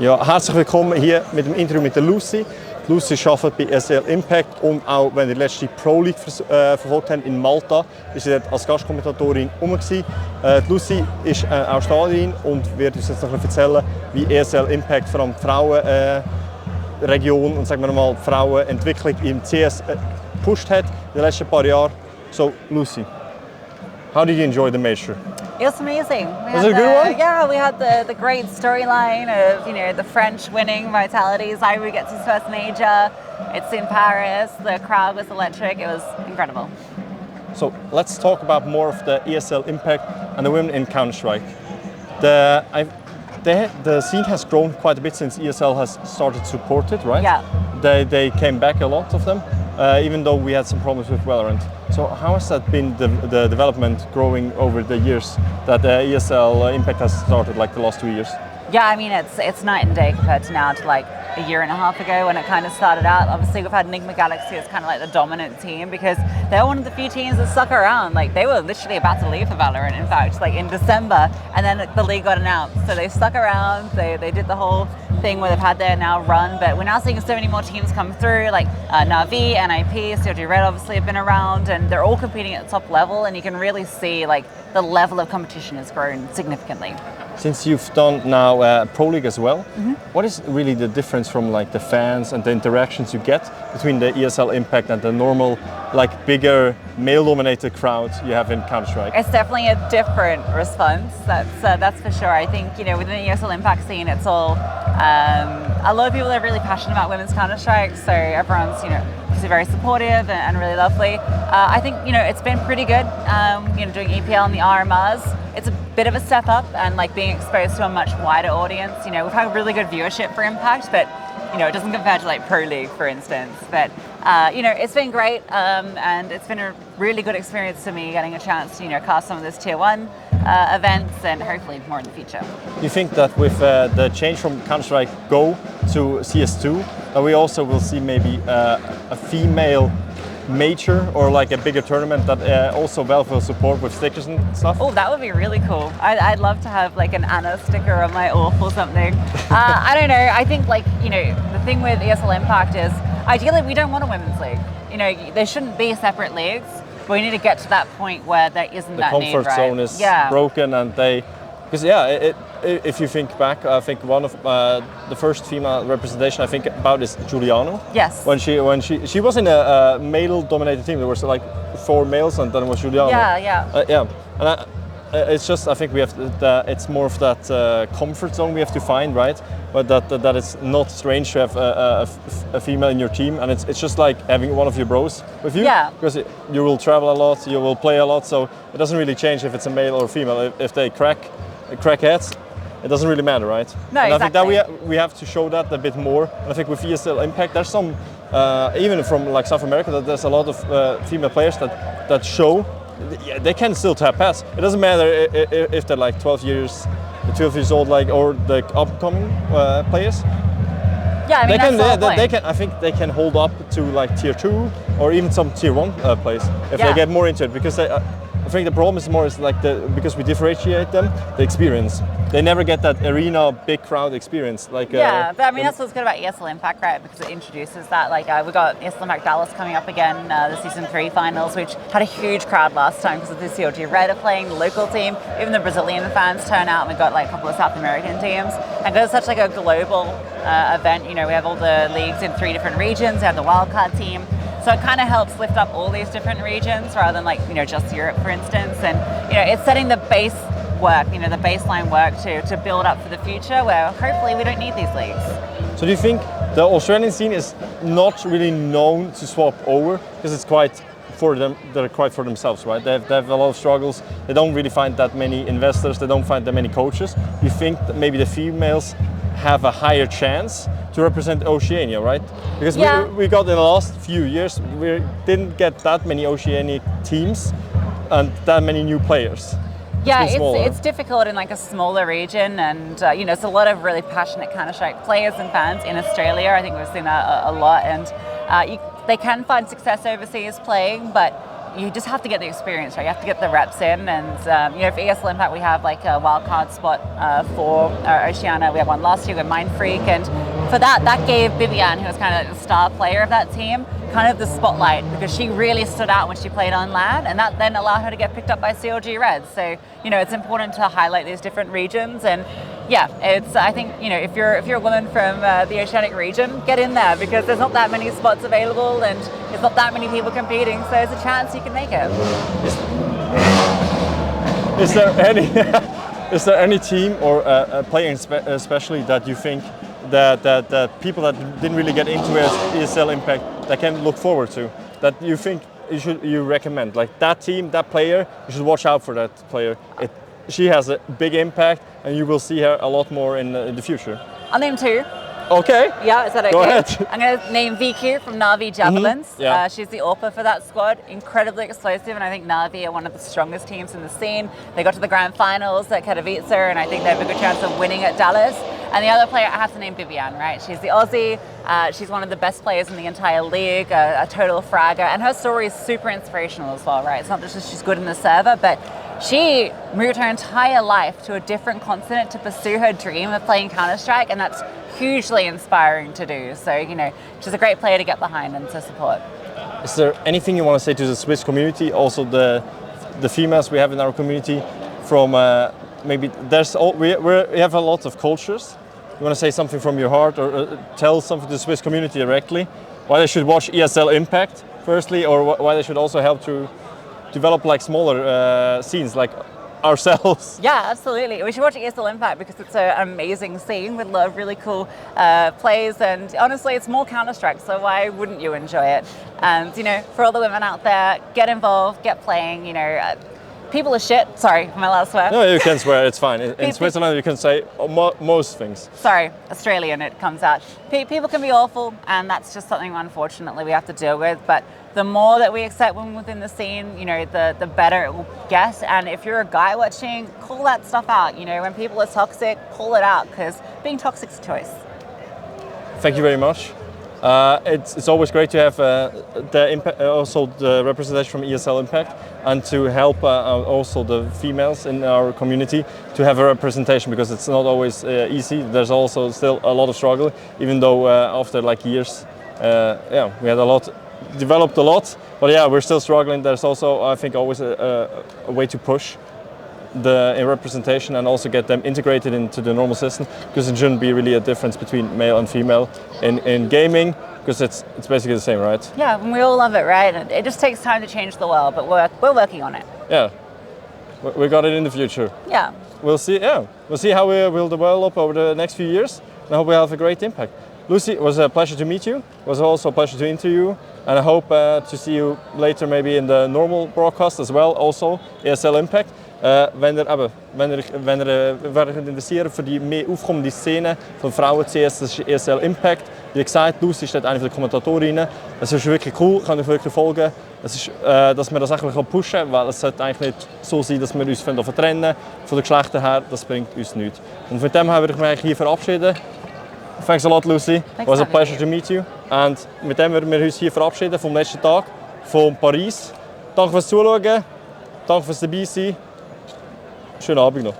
Ja, herzlich willkommen hier mit dem Interview mit der Lucy. Lucy arbeitet bei SL Impact und auch wenn ihr die letzte Pro League verfolgt habt in Malta, ist sie dort als Gastkommentatorin rum. Lucy ist Australierin und wird uns jetzt noch erzählen, wie ESL Impact vor allem die Frauenregion und sagen wir mal die Frauenentwicklung im CS gepusht hat in den letzten paar Jahren. So, Lucy, how did you enjoy the major? It was amazing. Was it a good one? Yeah, we had the great storyline of the French winning Vitality. Zaire gets his first major. It's in Paris. The crowd was electric. It was incredible. So let's talk about more of the ESL Impact and the women in Counter-Strike. The scene has grown quite a bit since ESL has started to support it, right? Yeah. They came back, a lot of them, even though we had some problems with Valorant. So how has that been the development growing over the years that the ESL Impact has started, like the last 2 years? Yeah, I mean it's night and day compared to now to like a year and a half ago when it kind of started out. Obviously we've had Enigma Galaxy as kind of like the dominant team because they're one of the few teams that stuck around. Like they were literally about to leave for Valorant, in fact, like in December, and then the league got announced. So they stuck around, they did the whole thing where they've had their now run, but we're now seeing so many more teams come through, like Na'Vi, NIP, COG Red obviously have been around, and they're all competing at the top level, and you can really see like the level of competition has grown significantly. Since you've done now Pro League as well, what is really the difference from like the fans and the interactions you get between the ESL Impact and the normal, like bigger male-dominated crowd you have in Counter-Strike? It's definitely a different response. That's for sure. I think within the ESL Impact scene, it's all a lot of people are really passionate about women's Counter-Strike, so everyone's obviously very supportive and really lovely. I think it's been pretty good. Doing EPL and the RMRs, it's a bit of a step up and like being exposed to a much wider audience. We've had really good viewership for Impact, but it doesn't compare to like Pro League, for instance. But it's been great, and it's been a really good experience to me getting a chance to cast some of those Tier 1 events and hopefully more in the future. Do you think that with the change from Counter-Strike Go to CS2, that we also will see maybe a female major or like a bigger tournament that also Valve will support with stickers and stuff? Oh, that would be really cool. I'd love to have like an Anna sticker on my AWP or something. I don't know. I think the thing with ESL Impact is ideally we don't want a women's league. There shouldn't be separate leagues. But we need to get to that point where there isn't that need, right? The comfort zone is broken, and if you think back, I think one of the first female representation I think about is Giuliano. Yes. When she was in a male-dominated team, there was like 4 males, and then it was Giuliano. Yeah. And it's just I think we have it's more of that comfort zone we have to find, right? But that it's not strange to have a female in your team, and it's just like having one of your bros with you. Yeah. Because you will travel a lot, you will play a lot, so it doesn't really change if it's a male or a female. If they crack heads, it doesn't really matter, right? No, and exactly. I think that we have to show that a bit more. And I think with ESL Impact, there's some even from like South America, that there's a lot of female players that show. Yeah, they can still tap pass. It doesn't matter if they're like 12 years old, like or the upcoming players. Yeah, I mean they can. I think they can hold up to like Tier 2 or even some Tier 1 players if they get more into it. Because I think the problem is more because we differentiate them, the experience. They never get that arena big crowd experience. But I mean that's what's good about ESL Impact, right? Because it introduces that. Like we got ESL Impact Dallas coming up again, the Season 3 finals, which had a huge crowd last time because of the COG Red are playing, the local team, even the Brazilian fans turn out, and we've got like a couple of South American teams. And because it's such like a global event, we have all the leagues in 3 different regions, we have the wildcard team. So it kind of helps lift up all these different regions rather than like, just Europe, for instance. And, it's setting the base work, the baseline work to build up for the future where hopefully we don't need these leagues. So do you think the Australian scene is not really known to swap over because it's quite for them, they're quite for themselves, right? They have a lot of struggles. They don't really find that many investors. They don't find that many coaches. You think that maybe the females have a higher chance to represent Oceania, right? Because we got in the last few years, we didn't get that many Oceanic teams and that many new players. Yeah, it's difficult in like a smaller region, and it's a lot of really passionate Counter-Strike players and fans in Australia. I think we've seen that a lot, and they can find success overseas playing, but you just have to get the experience, right? You have to get the reps in, and for ESL Impact we have like a wildcard spot for Oceania. We had one last year with Mind Freak, and for that gave Viviane, who was kind of like the star player of that team, kind of the spotlight because she really stood out when she played on LAN, and that then allowed her to get picked up by CLG Reds. So it's important to highlight these different regions, and I think if you're a woman from the Oceanic region, get in there because there's not that many spots available and there's not that many people competing, so there's a chance you can make it. Is there any team or a player especially that you think that people that didn't really get into ESL Impact that can look forward to, that you think you recommend, like that team, that player, you should watch out for that player? She has a big impact and you will see her a lot more in the future. I'll name two. Okay. Yeah, is that okay? Go ahead. I'm going to name VQ from Na'Vi Javelins. Mm-hmm. Yeah. She's the AWPer for that squad. Incredibly explosive, and I think Na'Vi are one of the strongest teams in the scene. They got to the grand finals at Katowice, and I think they have a good chance of winning at Dallas. And the other player, I have to name Viviane, right? She's the Aussie. She's one of the best players in the entire league, a total fragger, and her story is super inspirational as well, right? It's not just that she's good in the server, but she moved her entire life to a different continent to pursue her dream of playing Counter-Strike, and that's hugely inspiring to do. So, she's a great player to get behind and to support. Is there anything you want to say to the Swiss community, also the females we have in our community, from maybe we have a lot of cultures. You want to say something from your heart, or tell something to the Swiss community directly? Why they should watch ESL Impact, firstly, or why they should also help to develop like smaller scenes like ourselves? Yeah, absolutely. We should watch ESL Impact because it's an amazing scene with a lot of really cool plays, and honestly, it's more Counter-Strike, so why wouldn't you enjoy it? And for all the women out there, get involved, get playing. People are shit. Sorry, am I allowed to swear? No, you can swear, it's fine. In Switzerland, you can say most things. Sorry, Australian, it comes out. People can be awful, and that's just something, unfortunately, we have to deal with. But the more that we accept women within the scene, the better it will get. And if you're a guy watching, call that stuff out. When people are toxic, call it out, because being toxic is a choice. Thank you very much. It's always great to have also the representation from ESL Impact, and to help also the females in our community to have a representation, because it's not always easy. There's also still a lot of struggle, even though after like years, we had developed a lot, but we're still struggling. There's also, I think, always a way to push the representation and also get them integrated into the normal system, because it shouldn't be really a difference between male and female in gaming, because it's basically the same, right? Yeah, and we all love it, right? And it just takes time to change the world, but we're working on it. Yeah, we got it in the future. Yeah. We'll see. Yeah, we'll see how we will develop over the next few years, and I hope we have a great impact. Lucy, it was a pleasure to meet you. It was also a pleasure to interview you, and I hope to see you later, maybe in the normal broadcast as well, also ESL Impact. Wenn ihr interessiert für die mehr aufkommende Szene von Frauen-CS, das ist ESL Impact. Wie gesagt, Lucy ist dort eine der Kommentatorinnen. Es ist wirklich cool, kann euch wirklich folgen. Es ist, dass wir das eigentlich pushen können, weil es sollte eigentlich nicht so sein, dass wir uns trennen von den Geschlechtern her. Das bringt uns nichts. Und mit dem würde ich mich hier verabschieden. Thanks a lot, Lucy. It was a pleasure to meet you. Und mit dem würden wir uns hier verabschieden vom letzten Tag von Paris. Danke fürs Zuschauen, danke fürs Dabeisein. Schönen Abend noch.